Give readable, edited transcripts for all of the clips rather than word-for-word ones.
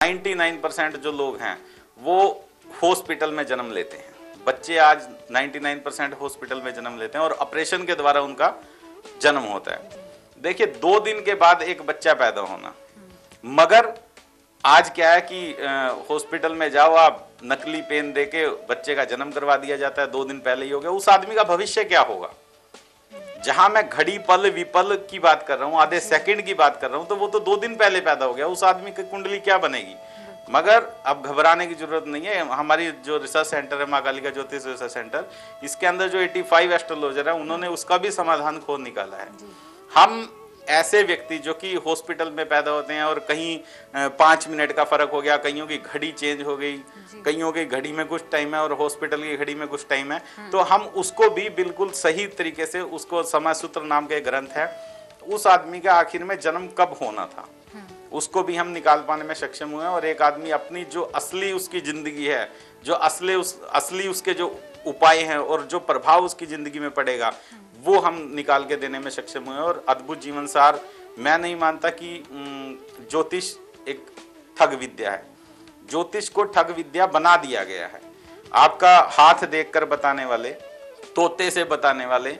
99% जो लोग हैं वो हॉस्पिटल में जन्म लेते हैं। बच्चे आज 99% हॉस्पिटल में जन्म लेते हैं और ऑपरेशन के द्वारा उनका जन्म होता है। देखिए 2 दिन के बाद एक बच्चा पैदा होना, मगर आज क्या है कि हॉस्पिटल में जाओ आप, नकली पेन देके बच्चे का जन्म करवा दिया जाता है, 2 दिन पहले ही हो गया। उस आदमी का भविष्य क्या होगा? जहां मैं घड़ी पल विपल की बात कर रहा हूं, आधे सेकंड की बात कर रहा हूं, तो वो तो 2 दिन पहले पैदा हो गया। उस आदमी की कुंडली क्या बनेगी? मगर अब घबराने की जरूरत नहीं है। हमारी जो रिसर्च सेंटर है, माँ कालिका ज्योतिष रिसर्च सेंटर, इसके अंदर जो 85 एस्ट्रोलॉजर है, उन्होंने उसका भी समाधान खोज निकाला है। हम ऐसे व्यक्ति जो कि हॉस्पिटल में पैदा होते हैं और कहीं 5 मिनट का फर्क हो गया, कईयों की घड़ी चेंज हो गई, कईयों की घड़ी में कुछ टाइम है और हॉस्पिटल की घड़ी में कुछ टाइम है, तो हम उसको भी बिल्कुल सही तरीके से, उसको समय सूत्र नाम के ग्रंथ है, उस आदमी का आखिर में जन्म कब होना था उसको भी हम निकाल पाने में सक्षम हुए हैं। और एक आदमी अपनी जो असली उसकी जिंदगी है, जो असली उसके जो उपाय हैं और जो प्रभाव उसकी जिंदगी में पड़ेगा, वो हम निकाल के देने में सक्षम हुए। और अद्भुत जीवन सार, मैं नहीं मानता कि ज्योतिष एक ठग विद्या है। ज्योतिष को ठग विद्या बना दिया गया है। आपका हाथ देखकर बताने वाले, तोते से बताने वाले,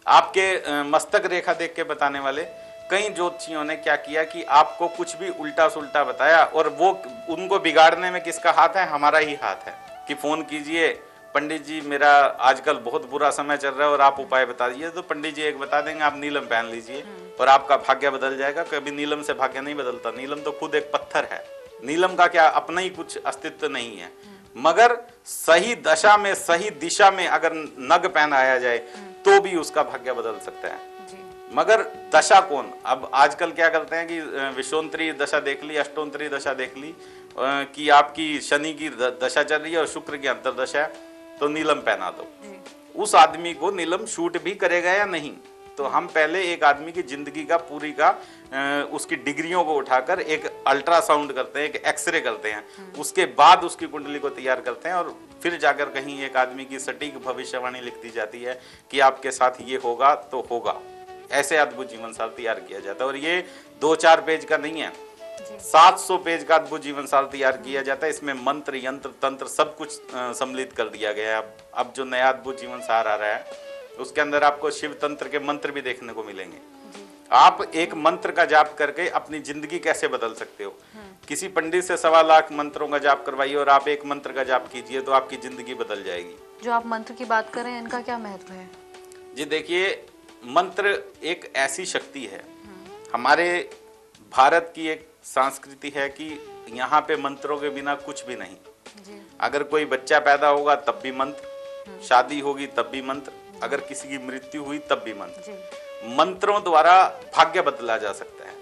आपके मस्तक रेखा देख के बताने वाले कई ज्योतिषियों ने क्या किया कि आपको कुछ भी उल्टा सुल्टा बताया, और वो उनको बिगाड़ने में किसका हाथ है? हमारा ही हाथ है। कि फोन कीजिए, पंडित जी मेरा आजकल बहुत बुरा समय चल रहा है और आप उपाय बता दीजिए, तो पंडित जी एक बता देंगे, आप नीलम पहन लीजिए और आपका भाग्य बदल जाएगा। कभी नीलम से भाग्य नहीं बदलता। नीलम तो खुद एक पत्थर है। नीलम का क्या अपना ही कुछ अस्तित्व नहीं है। मगर सही दशा में, सही दिशा में अगर नग पहनाया जाए तो भी उसका भाग्य बदल सकता है। मगर दशा कौन? अब आजकल क्या करते हैं कि विषोंतरी दशा देख ली, अष्टोंतरी दशा देख ली, कि आपकी शनि की दशा चल रही है और शुक्र की अंतरदशा है, तो नीलम पहना दो। उस आदमी को नीलम शूट भी करेगा या नहीं? तो हम पहले एक आदमी की जिंदगी का पूरी का उसकी डिग्रियों को उठाकर एक अल्ट्रासाउंड करते हैं, एक एक्सरे करते हैं, उसके बाद उसकी कुंडली को तैयार करते हैं और फिर जाकर कहीं एक आदमी की सटीक भविष्यवाणी लिख दी जाती है कि आपके साथ ये होगा तो होगा। ऐसे अद्भुत जीवन सार तैयार किया जाता है। और ये 2-4 पेज का नहीं है, 700 पेज का अद्भुत जीवन सार तैयार किया जाता है। इसमें मंत्र, यंत्र, तंत्र सब कुछ सम्मिलित कर दिया गया है। अब जो नया अद्भुत जीवन सार आ रहा है उसके अंदर आपको शिव तंत्र के मंत्र भी देखने को मिलेंगे। आप एक मंत्र का जाप करके अपनी जिंदगी कैसे बदल सकते हो? किसी पंडित से 1.25 लाख मंत्रों का जाप करवाइए और आप एक मंत्र का जाप कीजिए तो आपकी जिंदगी बदल जाएगी। जो आप मंत्र की बात कर रहे हैं, इनका क्या महत्व है? जी देखिए, मंत्र एक ऐसी शक्ति है, हमारे भारत की एक संस्कृति है कि यहाँ पे मंत्रों के बिना कुछ भी नहीं। अगर कोई बच्चा पैदा होगा तब भी मंत्र, शादी होगी तब भी मंत्र, अगर किसी की मृत्यु हुई तब भी मंत्र। मंत्रों द्वारा भाग्य बदला जा सकता है।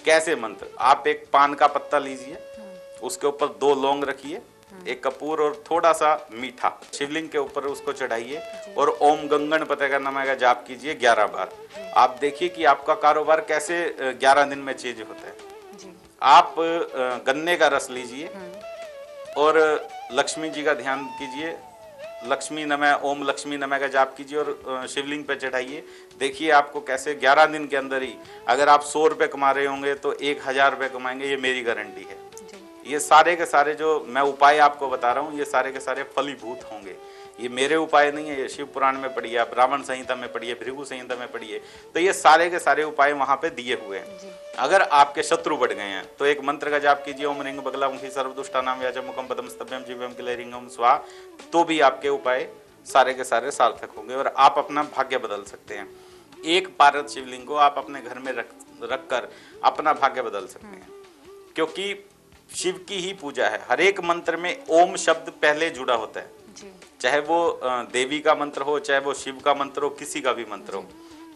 कैसे मंत्र? आप एक पान का पत्ता लीजिए, उसके ऊपर 2 लौंग रखिए, एक कपूर और थोड़ा सा मीठा, शिवलिंग के ऊपर उसको चढ़ाइए और ओम गंगणपते का नाम का जाप कीजिए 11 बार। आप देखिए कि आपका कारोबार कैसे 11 दिन में चेंज होता है। आप गन्ने का रस लीजिए और लक्ष्मी जी का ध्यान कीजिए, लक्ष्मी नमः, ओम लक्ष्मी नमः का जाप कीजिए और शिवलिंग पे चढ़ाइए। देखिए आपको कैसे 11 दिन के अंदर ही, अगर आप 100 रुपये कमा रहे होंगे तो 1000 रुपये कमाएंगे, ये मेरी गारंटी है। ये सारे के सारे जो मैं उपाय आपको बता रहा हूँ, ये सारे के सारे फलीभूत होंगे। ये मेरे उपाय नहीं है, ये शिव पुराण में पढ़िए, आप ब्राह्मण संहिता में पढ़िए, भृगु संहिता में पढ़िए, तो ये सारे के सारे उपाय वहां पे दिए हुए हैं। अगर आपके शत्रु बढ़ गए हैं तो एक मंत्र का जाप कीजिए, ओम रिंग बगलामुखी सर्वदुष्टानाम व्याजम मुखम पदम स्तभ्यम जीवम किले रिंगम स्वा, तो भी आपके उपाय सारे के सारे सार्थक होंगे और आप अपना भाग्य बदल सकते हैं। एक पारद शिवलिंग को आप अपने घर में रख कर अपना भाग्य बदल सकते हैं, क्योंकि शिव की ही पूजा है। हर एक मंत्र में ओम शब्द पहले जुड़ा होता है, चाहे वो देवी का मंत्र हो, चाहे वो शिव का मंत्र हो, किसी का भी मंत्र हो,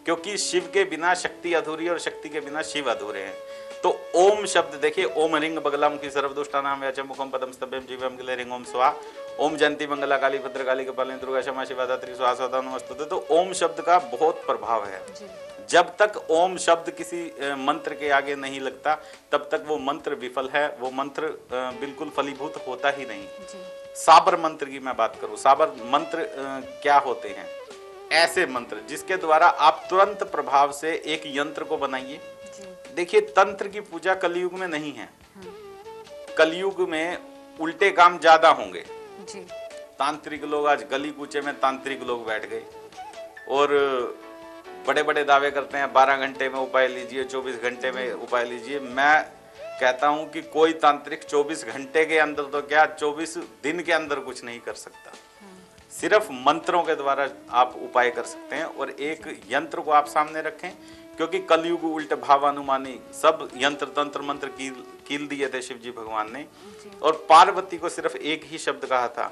क्योंकि शिव के बिना शक्ति अधूरी और शक्ति के बिना शिव अधूरे हैं। तो ओम शब्द देखिए, ओम रिंग बगलामुखी सर्वदुष्टानाम व्याचम मुखम पदम स्तभ्यम जीवम किले रिंग ओम स्वा, ओम जयंती मंगला काली भद्रकाली कपालिनी दुर्गा क्षमा शिवा धात्री स्वाहा स्वधा नमस्तुते। तो ओम शब्द का बहुत प्रभाव है। जब तक ओम शब्द किसी मंत्र के आगे नहीं लगता तब तक वो मंत्र विफल है, वो मंत्र बिल्कुल फलीभूत होता ही नहीं। साबर मंत्र की मैं बात करूं, साबर मंत्र क्या होते हैं? ऐसे मंत्र जिसके द्वारा आप तुरंत प्रभाव से एक यंत्र को बनाइए। देखिए, तंत्र की पूजा कलयुग में नहीं है। कलयुग में उल्टे काम ज्यादा होंगे। जी। तांत्रिक लोग, आज गली कूचे में तांत्रिक लोग बैठ गए और बड़े बड़े दावे करते हैं 12 घंटे में उपाय लीजिए, 24 घंटे में उपाय लीजिए। मैं कहता हूं कि कोई तांत्रिक 24 घंटे के अंदर तो क्या 24 दिन के अंदर कुछ नहीं कर सकता। सिर्फ मंत्रों के द्वारा आप उपाय कर सकते हैं। और एक यंत्र को आप सामने रखें, क्योंकि कलयुग उल्ट भावानुमानी सब यंत्र तंत्र मंत्र कील दिए थे शिव जी भगवान ने। और पार्वती को सिर्फ एक ही शब्द कहा था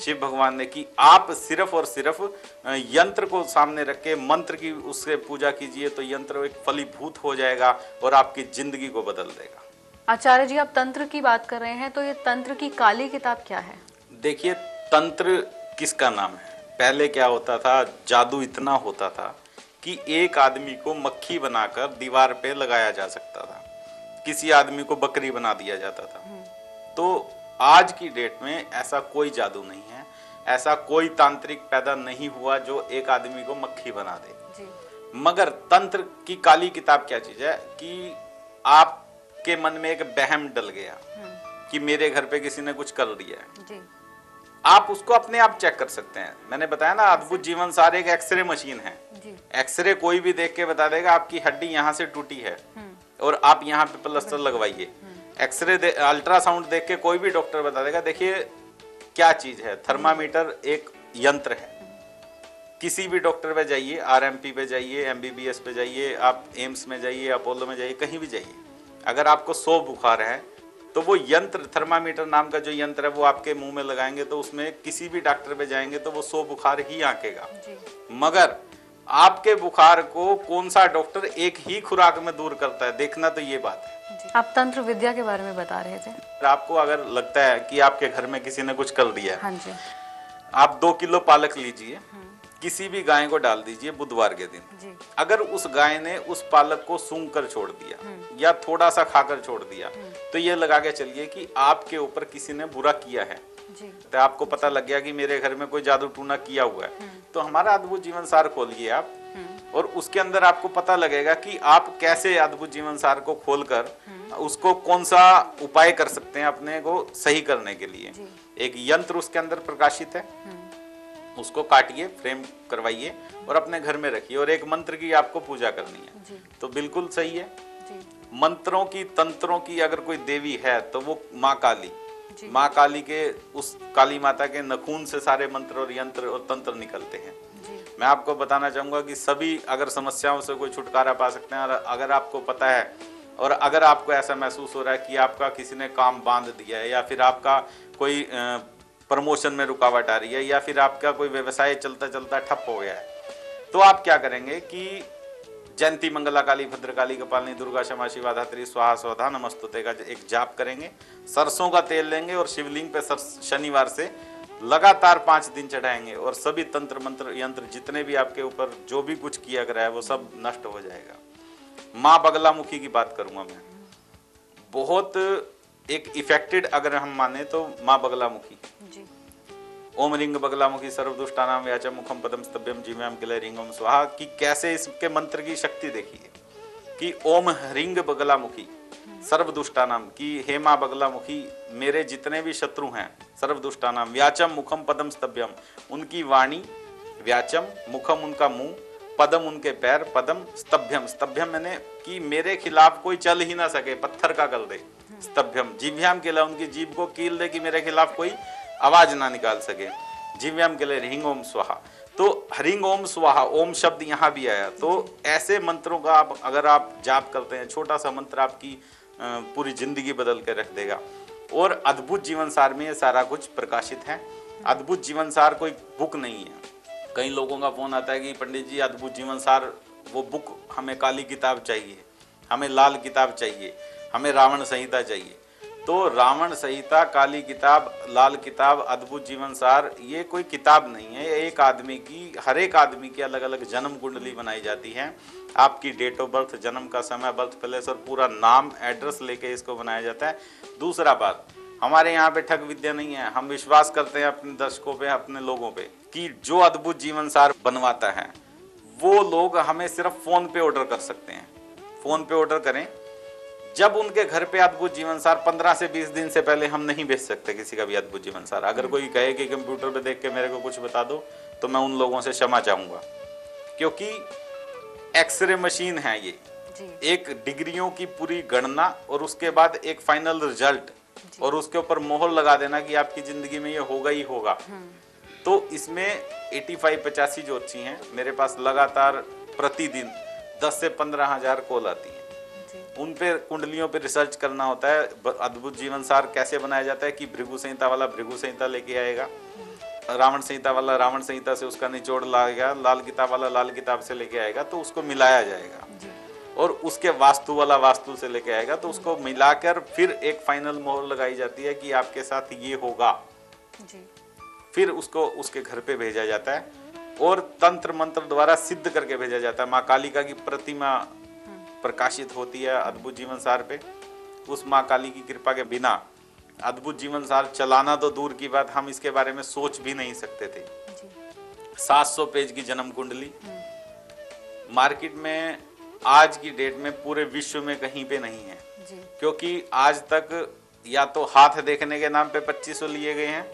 शिव भगवान ने कि आप सिर्फ और सिर्फ यंत्र को सामने रख के मंत्र की उससे पूजा कीजिए, तो यंत्र एक फलीभूत हो जाएगा और आपकी जिंदगी को बदल देगा। आचार्य जी, आप तंत्र की बात कर रहे हैं, तो ये तंत्र की काली किताब क्या है? देखिए, तंत्र किसका नाम है? पहले क्या होता था, जादू इतना होता था कि एक आदमी को मक्खी बनाकर दीवार पे लगाया जा सकता था, किसी आदमी को बकरी बना दिया जाता था। तो आज की डेट में ऐसा कोई जादू नहीं है, ऐसा कोई तांत्रिक पैदा नहीं हुआ जो एक आदमी को मक्खी बना दे जी। मगर तंत्र की काली किताब क्या चीज है कि आपके मन में एक वहम डल गया कि मेरे घर पे किसी ने कुछ कर दिया है जी। आप उसको अपने आप चेक कर सकते हैं। मैंने बताया ना, अद्भुत जीवन सार एक एक्सरे मशीन है जी। एक्सरे कोई भी देख के बता देगा आपकी हड्डी यहाँ से टूटी है और आप यहाँ पे प्लास्टर लगवाइए। एक्सरे अल्ट्रासाउंड देख के कोई भी डॉक्टर बता देगा। देखिए क्या चीज है, थर्मामीटर एक यंत्र है। किसी भी डॉक्टर पे जाइए, आरएमपी पे जाइए, एमबीबीएस पे जाइए, आप एम्स में जाइए, अपोलो में जाइए, कहीं भी जाइए, अगर आपको 100 बुखार है तो वो यंत्र, थर्मामीटर नाम का जो यंत्र है, वो आपके मुंह में लगाएंगे तो उसमें किसी भी डॉक्टर पे जाएंगे तो वो 100 बुखार ही आंकेगा। मगर आपके बुखार को कौन सा डॉक्टर एक ही खुराक में दूर करता है, देखना तो ये बात है। आप तंत्र विद्या के बारे में बता रहे थे। आपको अगर लगता है कि आपके घर में किसी ने कुछ कर दिया है, हाँ जी। आप 2 किलो पालक लीजिए, किसी भी गाय को डाल दीजिए बुधवार के दिन। अगर उस गाय ने उस पालक को सूंघ कर छोड़ दिया या थोड़ा सा खाकर छोड़ दिया, तो ये लगा के चलिए कि आपके ऊपर किसी ने बुरा किया है। तो आपको पता लग गया कि मेरे घर में कोई जादू टूना किया हुआ है, तो हमारा अद्भुत जीवन सार खोलिए आप, और उसके अंदर आपको पता लगेगा कि आप कैसे अद्भुत जीवन सार को खोलकर उसको कौन सा उपाय कर सकते हैं अपने को सही करने के लिए। एक यंत्र उसके अंदर प्रकाशित है, उसको काटिए, फ्रेम करवाइए और अपने घर में रखिए, और एक मंत्र की आपको पूजा करनी है। तो बिल्कुल सही है। मंत्रों की, तंत्रों की अगर कोई देवी है तो वो माँ काली। माँ काली के, उस काली माता के नखून से सारे मंत्र और यंत्र और तंत्र निकलते हैं। मैं आपको बताना चाहूंगा कि सभी अगर समस्याओं से कोई छुटकारा पा सकते हैं। और अगर आपको पता है और अगर आपको ऐसा महसूस हो रहा है कि आपका किसी ने काम बांध दिया है, या फिर आपका कोई प्रमोशन में रुकावट आ रही है, या फिर आपका कोई व्यवसाय चलता चलता ठप हो गया है, तो आप क्या करेंगे कि जयंती मंगला काली भद्रकाली कपालिनी दुर्गा क्षमा शिवा धात्री स्वाहा स्वधा नमस्तुते का एक जाप करेंगे। सरसों का तेल लेंगे और शिवलिंग पे शनिवार से लगातार 5 दिन चढ़ाएंगे, और सभी तंत्र मंत्र यंत्र जितने भी आपके ऊपर जो भी कुछ किया गया है वो सब नष्ट हो जाएगा। माँ बगलामुखी की बात करूंगा मैं, बहुत एक इफेक्टेड अगर हम माने तो माँ बगलामुखी। ओम रिंग बगलामुखी सर्वदुष्टानाम व्याचम मुखम पदम स्तभ्यम जीव्याम किलय रिंगम स्वाहा, कि कैसे इसके मंत्र की शक्ति देखिए कि ओम रिंग बगलामुखी सर्वदुष्टानाम, की हे माँ बगलामुखी मेरे जितने भी शत्रु हैं सर्वदुष्टानाम, व्याचम मुखम पदम स्तभ्यम, उनकी वाणी, व्याचम मुखम उनका मुंह, पदम उनके पैर, पदम स्तभ्यम, स्तभ्यम मैंने कि मेरे खिलाफ कोई चल ही ना सके, पत्थर का कर दे। स्तभ्यम जीव्याम किलय, उनकी जीभ को कील दे कि मेरे खिलाफ कोई आवाज ना निकाल सके। जीव्याम के लिए ह्रीं ओम स्वाहा, तो ह्रीं ओम स्वाहा, ओम शब्द यहाँ भी आया। तो ऐसे मंत्रों का आप अगर आप जाप करते हैं, छोटा सा मंत्र आपकी पूरी जिंदगी बदल के रख देगा। और अद्भुत जीवन सार में ये सारा कुछ प्रकाशित है। अद्भुत जीवन सार कोई बुक नहीं है। कई लोगों का फोन आता है कि पंडित जी अद्भुत जीवन सार वो बुक, हमें काली किताब चाहिए, हमें लाल किताब चाहिए, हमें रावण संहिता चाहिए। तो रावण संहिता, काली किताब, लाल किताब, अद्भुत जीवन सार ये कोई किताब नहीं है। एक आदमी की, हर एक आदमी की अलग अलग जन्म कुंडली बनाई जाती है। आपकी डेट ऑफ बर्थ, जन्म का समय, बर्थ प्लेस और पूरा नाम एड्रेस लेके इसको बनाया जाता है। दूसरा बात, हमारे यहाँ पे ठग विद्या नहीं है। हम विश्वास करते हैं अपने दर्शकों पे, अपने लोगों पे, कि जो अद्भुत जीवन सार बनवाता है वो लोग हमें सिर्फ फोन पे ऑर्डर कर सकते हैं। फोन पे ऑर्डर करें, जब उनके घर पे अद्भुत जीवन सार 15 से 20 दिन से पहले हम नहीं भेज सकते किसी का भी अद्भुत जीवन सार। अगर कोई कहे कि कंप्यूटर पे देख के मेरे को कुछ बता दो तो मैं उन लोगों से क्षमा चाहूंगा, क्योंकि एक्सरे मशीन है ये, एक डिग्रियों की पूरी गणना और उसके बाद एक फाइनल रिजल्ट और उसके ऊपर मोहर लगा देना कि आपकी जिंदगी में ये होगा ही होगा। तो इसमें 85-85 ज्योतिषी हैं मेरे पास, लगातार प्रतिदिन 10 से 15 हजार कॉल आती हैं। उन पे कुंडलियों पे रिसर्च करना होता है। अद्भुत जीवन सार कैसे बनाया जाता है कि भृगु संहिता वाला भृगु संहिता लेके आएगा, रावण संहिता वाला रावण संहिता से उसका निचोड़ लाएगा, लाल किताब वाला लाल किताब से लेके आएगा तो उसको मिलाया जाएगा, और उसके वास्तु वाला वास्तु से लेके आएगा तो उसको मिलाकर फिर एक फाइनल मोहर लगाई जाती है कि आपके साथ ये होगा। फिर उसको उसके घर पे भेजा जाता है और तंत्र मंत्र द्वारा सिद्ध करके भेजा जाता है। माँ कालिका की प्रतिमा प्रकाशित होती है अद्भुत जीवन सार पे। उस माँ काली की कृपा के बिना अद्भुत जीवन सार चलाना तो दूर की बात, हम इसके बारे में सोच भी नहीं सकते थे। 700 पेज की जन्म कुंडली मार्केट में आज की डेट में पूरे विश्व में कहीं पे नहीं है, क्योंकि आज तक या तो हाथ देखने के नाम पे 2500 लिए गए हैं,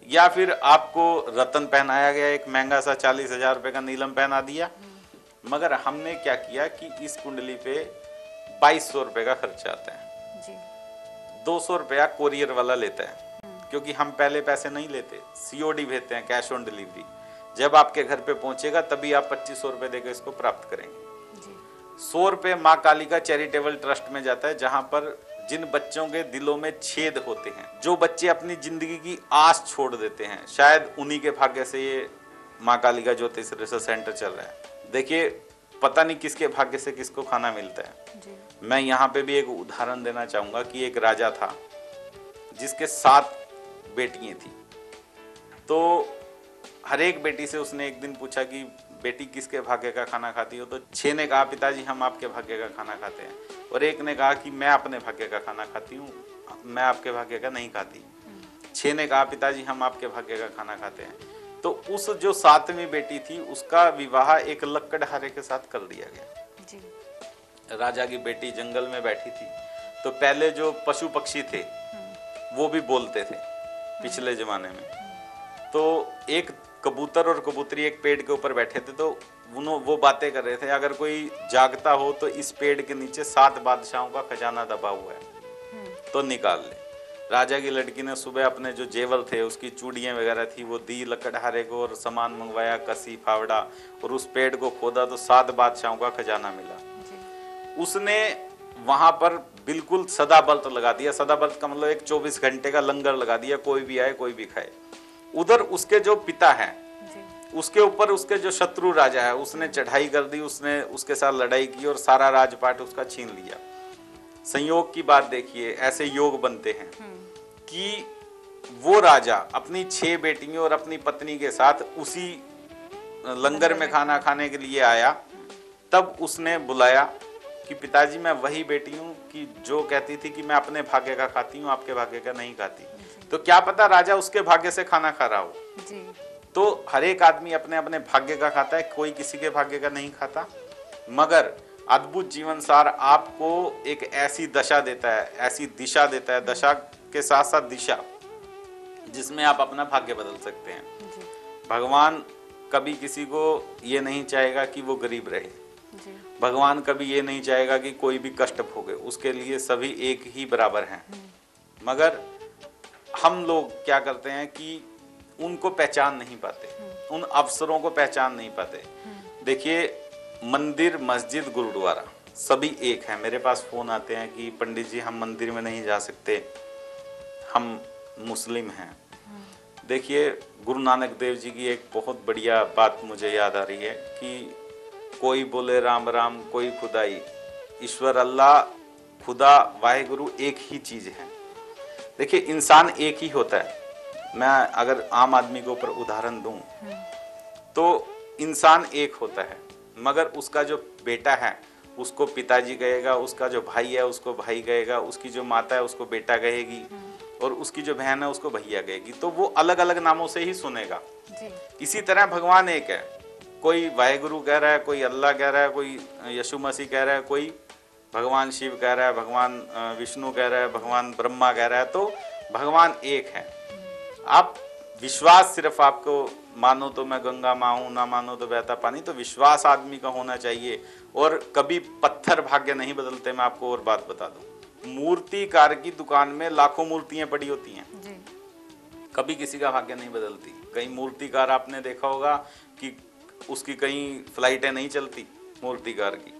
या फिर आपको रतन पहनाया गया, एक महंगा सा 40,000 रुपए का नीलम पहना दिया। मगर हमने क्या किया कि इस कुंडली पे 2200 रुपए का खर्चा आता है, 200 रुपया कोरियर वाला लेता है, क्योंकि हम पहले पैसे नहीं लेते, COD भेजते हैं, कैश ऑन डिलीवरी। जब आपके घर पे पहुंचेगा तभी आप 2500 रुपए देकर इसको प्राप्त करेंगे। 100 रुपए माँ काली का चैरिटेबल ट्रस्ट में जाता है, जहां पर जिन बच्चों के दिलों में छेद होते हैं, जो बच्चे अपनी जिंदगी की आस छोड़ देते हैं, शायद उन्हीं के भाग्य से ये माँ काली का ज्योतिष रिसर्च सेंटर चल रहा है। देखिए, पता नहीं किसके भाग्य से किसको खाना मिलता है। मैं यहाँ पे भी एक उदाहरण देना चाहूंगा कि एक राजा था जिसके 7 बेटियां थी। तो हर एक बेटी से उसने एक दिन पूछा कि बेटी किसके भाग्य का खाना खाती हो? तो 6 ने कहा पिताजी हम आपके भाग्य का खाना खाते हैं, और एक ने कहा कि मैं अपने भाग्य का खाना खाती हूँ, मैं आपके भाग्य का नहीं खाती। 6 ने कहा पिताजी हम आपके भाग्य का खाना खाते हैं। तो उस जो 7वीं बेटी थी उसका विवाह एक लकड़हारे के साथ कर दिया गया। राजा की बेटी जंगल में बैठी थी, तो पहले जो पशु पक्षी थे वो भी बोलते थे पिछले जमाने में। तो एक कबूतर और कबूतरी एक पेड़ के ऊपर बैठे थे, तो वो बातें कर रहे थे, अगर कोई जागता हो तो इस पेड़ के नीचे 7 बादशाहों का खजाना दबा हुआ है, तो निकाल ले। राजा की लड़की ने सुबह अपने जो जेवर थे, उसकी चूड़ियाँ वगैरह थी, वो दी लकड़हारे को और सामान मंगवाया, कसी फावड़ा, और उस पेड़ को खोदा तो 7 बादशाहों का खजाना मिला। उसने वहां पर बिल्कुल सदा व्रत लगा दिया। सदा व्रत का मतलब एक 24 घंटे का लंगर लगा दिया, कोई भी आए कोई भी खाए। उधर उसके जो पिता हैं, उसके ऊपर उसके जो शत्रु राजा है, उसने चढ़ाई कर दी, उसने उसके साथ लड़ाई की और सारा राजपाट उसका छीन लिया। संयोग की बात देखिए, ऐसे योग बनते हैं कि वो राजा अपनी 6 बेटियों और अपनी पत्नी के साथ उसी लंगर में खाना खाने के लिए आया। तब उसने बुलाया कि पिताजी मैं वही बेटी हूँ कि जो कहती थी कि मैं अपने भाग्य का खाती हूँ, आपके भाग्य का नहीं खाती। तो क्या पता राजा उसके भाग्य से खाना खा रहा हो। तो हर एक आदमी अपने अपने भाग्य का खाता है, कोई किसी के भाग्य का नहीं खाता। मगर अद्भुत जीवन सार आपको एक ऐसी दशा देता है, ऐसी दिशा देता है, दशा के साथ साथ दिशा, जिसमें आप अपना भाग्य बदल सकते हैं। भगवान कभी किसी को ये नहीं चाहेगा कि वो गरीब रहे, भगवान कभी ये नहीं चाहेगा कि कोई भी कष्ट भोगे, उसके लिए सभी एक ही बराबर हैं। मगर हम लोग क्या करते हैं कि उनको पहचान नहीं पाते, उन अवसरों को पहचान नहीं पाते। देखिए, मंदिर, मस्जिद, गुरुद्वारा सभी एक है। मेरे पास फोन आते हैं कि पंडित जी हम मंदिर में नहीं जा सकते, हम मुस्लिम हैं। देखिए, गुरु नानक देव जी की एक बहुत बढ़िया बात मुझे याद आ रही है कि कोई बोले राम राम, कोई खुदाई, ईश्वर अल्लाह खुदा वाहेगुरु एक ही चीज है। देखिए, इंसान एक ही होता है। मैं अगर आम आदमी के ऊपर उदाहरण दूं तो इंसान एक होता है, मगर उसका जो बेटा है उसको पिताजी कहेगा, उसका जो भाई है उसको भाई कहेगा, उसकी जो माता है उसको बेटा कहेगी, और उसकी जो बहन है उसको भैया कहेगी। तो वो अलग अलग नामों से ही सुनेगा। इसी तरह भगवान एक है, कोई वाहेगुरु कह रहा है, कोई अल्लाह कह रहा है, कोई यीशु मसीह कह रहा है, कोई भगवान शिव कह रहा है, भगवान विष्णु कह रहा है, भगवान ब्रह्मा कह रहा है, तो भगवान एक है। आप विश्वास सिर्फ आपको मानो तो मैं गंगा माँ हूं, ना मानो तो बहता पानी, तो विश्वास आदमी का होना चाहिए। और कभी पत्थर भाग्य नहीं बदलते। मैं आपको और बात बता दूं, मूर्तिकार की दुकान में लाखों मूर्तियां पड़ी होती हैं जी। कभी किसी का भाग्य नहीं बदलती। कई मूर्तिकार आपने देखा होगा कि उसकी कहीं फ्लाइटें नहीं चलती। मूर्तिकार की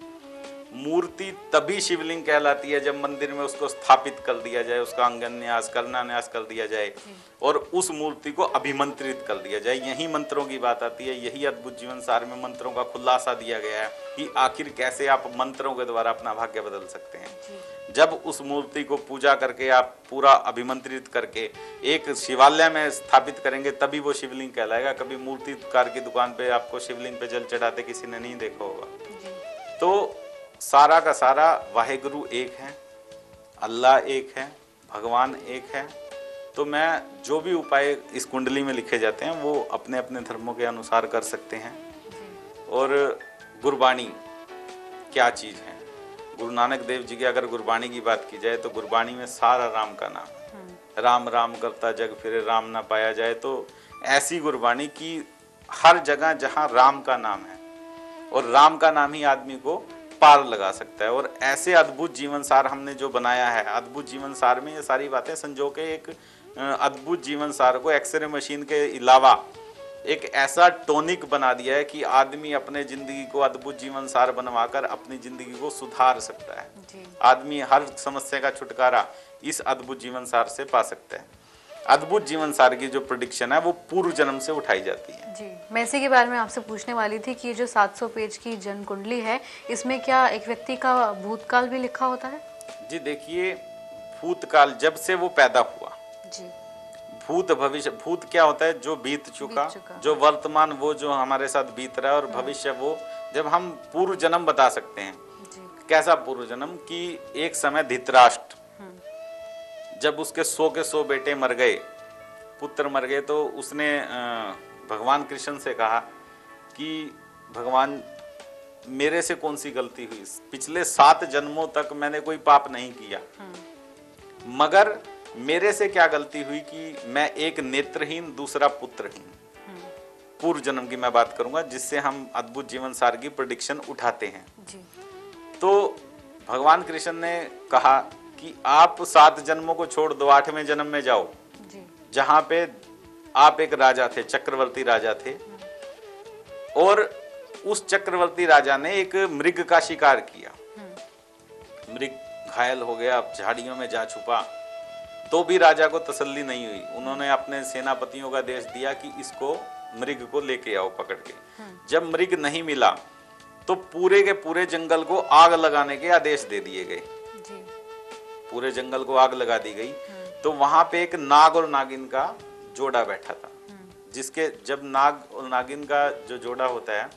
मूर्ति तभी शिवलिंग कहलाती है जब मंदिर में उसको स्थापित कर दिया जाए, उसका अंगन्यास करनान्यास कर दिया जाए और उस मूर्ति को अभिमंत्रित कर दिया जाए। यही मंत्रों की बात आती है। यही अद्भुत जीवन सार में मंत्रों का खुलासा दिया गया है कि आखिर कैसे आप मंत्रों के द्वारा अपना भाग्य बदल सकते हैं। जब उस मूर्ति को पूजा करके आप पूरा अभिमंत्रित करके एक शिवालय में स्थापित करेंगे तभी वो शिवलिंग कहलाएगा। कभी मूर्तिकार की दुकान पे आपको शिवलिंग पे जल चढ़ाते किसी ने नहीं देखा होगा। तो सारा का सारा वाहेगुरु एक है, अल्लाह एक है, भगवान एक है। तो मैं जो भी उपाय इस कुंडली में लिखे जाते हैं वो अपने अपने धर्मों के अनुसार कर सकते हैं। और गुरबाणी क्या चीज़ है? गुरु नानक देव जी की अगर गुरबाणी की बात की जाए तो गुरबाणी में सारा राम का नाम है। राम राम करता जग फिरे राम ना पाया जाए। तो ऐसी गुरबाणी की हर जगह जहाँ राम का नाम है और राम का नाम ही आदमी को पार लगा सकता है। और ऐसे अद्भुत जीवन सार हमने जो बनाया है, अद्भुत जीवन सार में ये सारी बातें संजो के एक अद्भुत जीवन सार को एक्सरे मशीन के अलावा एक ऐसा टॉनिक बना दिया है कि आदमी अपने जिंदगी को अद्भुत जीवन सार बनवाकर अपनी जिंदगी को सुधार सकता है जी। आदमी हर समस्या का छुटकारा इस अद्भुत जीवन सार से पा सकता है। अद्भुत जीवन सार की जो प्रेडिक्शन है वो पूर्व जन्म से उठाई जाती है जी। मैं इसी के बारे में आपसे पूछने वाली थी कि ये जो 700 पेज की जन्म कुंडली है, इसमें क्या एक व्यक्ति का भूतकाल भी लिखा होता है? जी देखिए, भूतकाल जब से वो पैदा हुआ जी। भूत भविष्य, भूत क्या होता है? जो बीत चुका। जो वर्तमान वो जो हमारे साथ बीत रहा है, और भविष्य वो जब हम पूर्व जन्म बता सकते हैं जी। कैसा पूर्व जन्म? कि एक समय धृतराष्ट्र जब उसके 100 के 100 बेटे मर गए, पुत्र मर गए, तो उसने भगवान कृष्ण से कहा कि भगवान मेरे से कौन सी गलती हुई? पिछले 7 जन्मों तक मैंने कोई पाप नहीं किया, मगर मेरे से क्या गलती हुई कि मैं एक नेत्रहीन दूसरा पुत्रहीन। पूर्व जन्म की मैं बात करूंगा जिससे हम अद्भुत जीवन सार की प्रेडिक्शन उठाते हैं जी। तो भगवान कृष्ण ने कहा कि आप 7 जन्मों को छोड़ दो, 8वें जन्म में जाओ जी। जहां पे आप एक राजा थे, चक्रवर्ती राजा थे, और उस चक्रवर्ती राजा ने एक मृग का शिकार किया। मृग घायल हो गया, झाड़ियों में जा छुपा, तो भी राजा को तसल्ली नहीं हुई। उन्होंने अपने सेनापतियों का आदेश दिया कि इसको मृग को लेके आओ पकड़ के। जब मृग नहीं मिला तो पूरे के पूरे जंगल को आग लगाने के आदेश दे दिए गए। पूरे जंगल को आग लगा दी गई। तो वहां पे एक नाग और नागिन का जोड़ा बैठा था, जिसके जब नाग और नागिन का जो जोड़ा होता है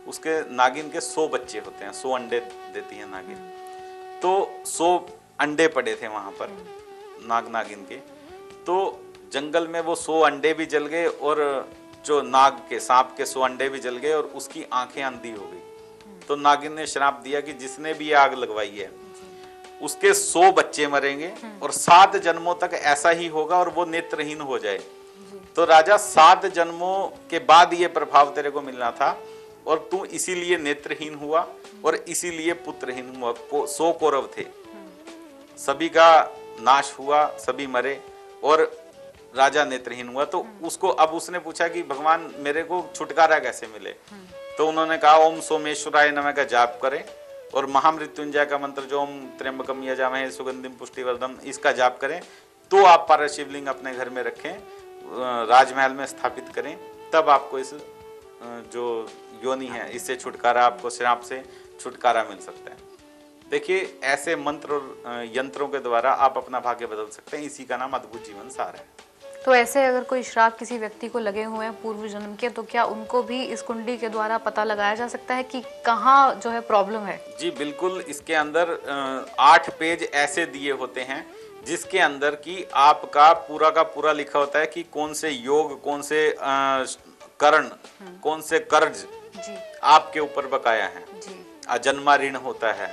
उसके नागिन के 100 बच्चे होते हैं, 100 अंडे देती है नागिन। तो 100 अंडे पड़े थे वहां पर नाग नागिन के। तो जंगल में वो 100 अंडे भी जल गए और जो नाग के सांप के 100 अंडे भी जल गए और उसकी आंखें अंधी हो गई। तो नागिन ने श्राप दिया कि जिसने भी आग लगवाई है उसके 100 बच्चे मरेंगे और 7 जन्मों तक ऐसा ही होगा और वो नेत्रहीन हो जाए। तो राजा 7 जन्मों के बाद ये प्रभाव तेरे को मिलना था और तू इसीलिए नेत्रहीन हुआ और इसीलिए पुत्रहीन हुआ। 100 कौरव थे, सभी का नाश हुआ, सभी मरे और राजा नेत्रहीन हुआ। तो उसको अब उसने पूछा कि भगवान मेरे को छुटकारा कैसे मिले? तो उन्होंने कहा ओम सोमेश्वराय नमः का जाप करें और महामृत्युंजय का मंत्र जो ओम त्र्यंबकम यजामहे सुगंधिम पुष्टिवर्धनम, इसका जाप करें। तो आप पारा शिवलिंग अपने घर में रखें, राजमहल में स्थापित करें, तब आपको इस जो योनि है इससे छुटकारा, आपको श्राप से छुटकारा मिल सकता है। देखिए ऐसे मंत्र और यंत्रों के द्वारा आप अपना भाग्य बदल सकते हैं। इसी का नाम अद्भुत जीवन सार है। तो ऐसे अगर कोई श्राप किसी व्यक्ति को लगे हुए हैं पूर्व जन्म के, तो क्या उनको भी इस कुंडली के द्वारा पता लगाया जा सकता है कि कहाँ जो है प्रॉब्लम है? जी बिल्कुल। इसके अंदर 8 पेज ऐसे दिए होते हैं जिसके अंदर की आपका पूरा का पूरा लिखा होता है कि कौन से योग, कौन से करण, कौन से कर्ज आपके ऊपर बकाया है। अजन्मा ऋण होता है,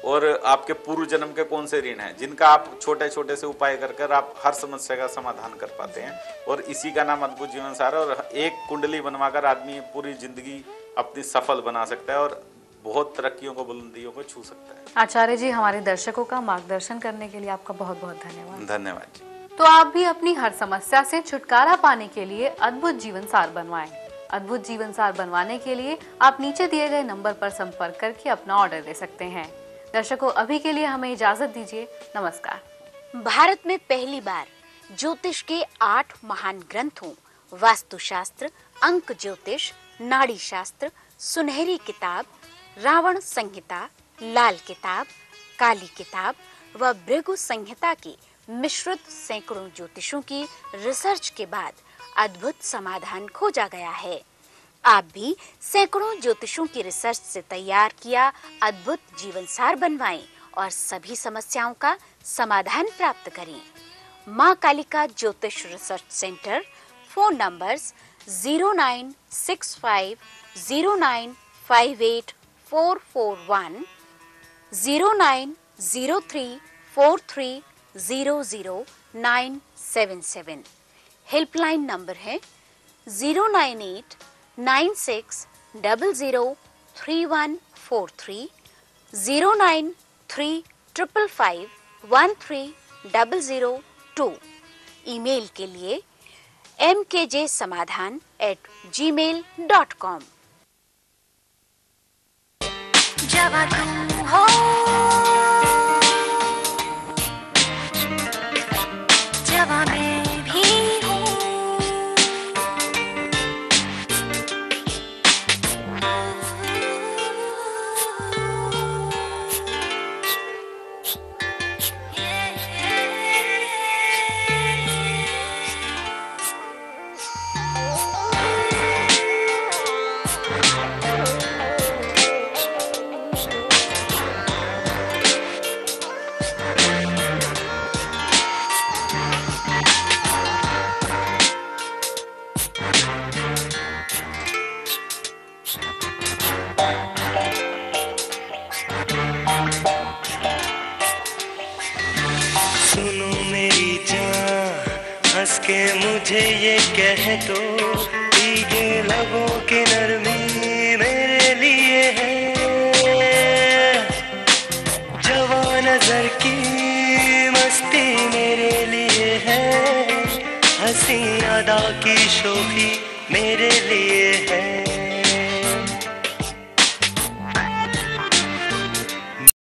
और आपके पूर्व जन्म के कौन से ऋण हैं, जिनका आप छोटे छोटे से उपाय कर कर आप हर समस्या का समाधान कर पाते हैं। और इसी का नाम अद्भुत जीवन सार है। और एक कुंडली बनवाकर आदमी पूरी जिंदगी अपनी सफल बना सकता है और बहुत तरक्कियों को, बुलंदियों को छू सकता है। आचार्य जी, हमारे दर्शकों का मार्गदर्शन करने के लिए आपका बहुत बहुत धन्यवाद। धन्यवाद जी। तो आप भी अपनी हर समस्या से छुटकारा पाने के लिए अद्भुत जीवन सार बनवाएं। अद्भुत जीवन सार बनवाने के लिए आप नीचे दिए गए नंबर पर संपर्क करके अपना ऑर्डर दे सकते हैं। दर्शकों, अभी के लिए हमें इजाजत दीजिए। नमस्कार। भारत में पहली बार ज्योतिष के 8 महान ग्रंथों वास्तुशास्त्र, अंक ज्योतिष, नाड़ी शास्त्र, सुनहरी किताब, रावण संहिता, लाल किताब, काली किताब व भृगु संहिता की मिश्रित सैकड़ों ज्योतिषों की रिसर्च के बाद अद्भुत समाधान खोजा गया है। आप भी सैकड़ों ज्योतिषों की रिसर्च से तैयार किया अद्भुत जीवन सार बनवाएं और सभी समस्याओं का समाधान प्राप्त करें। माँ कालिका ज्योतिष research centre, phone numbers 0965095841, 090343000977। Helpline number है 09896003143, 09355513002। ईमेल के लिए mkjsamadhan@gmail.com। जवां तुम हो, जवां मैं भी हूँ। सुनो मेरी जान, हंस के मुझे ये कह दो, भीगे लबों की नरमी मेरे लिए है। जवां नजर की मस्ती मेरे लिए है, हंसी अदा की शोखी मेरे लिए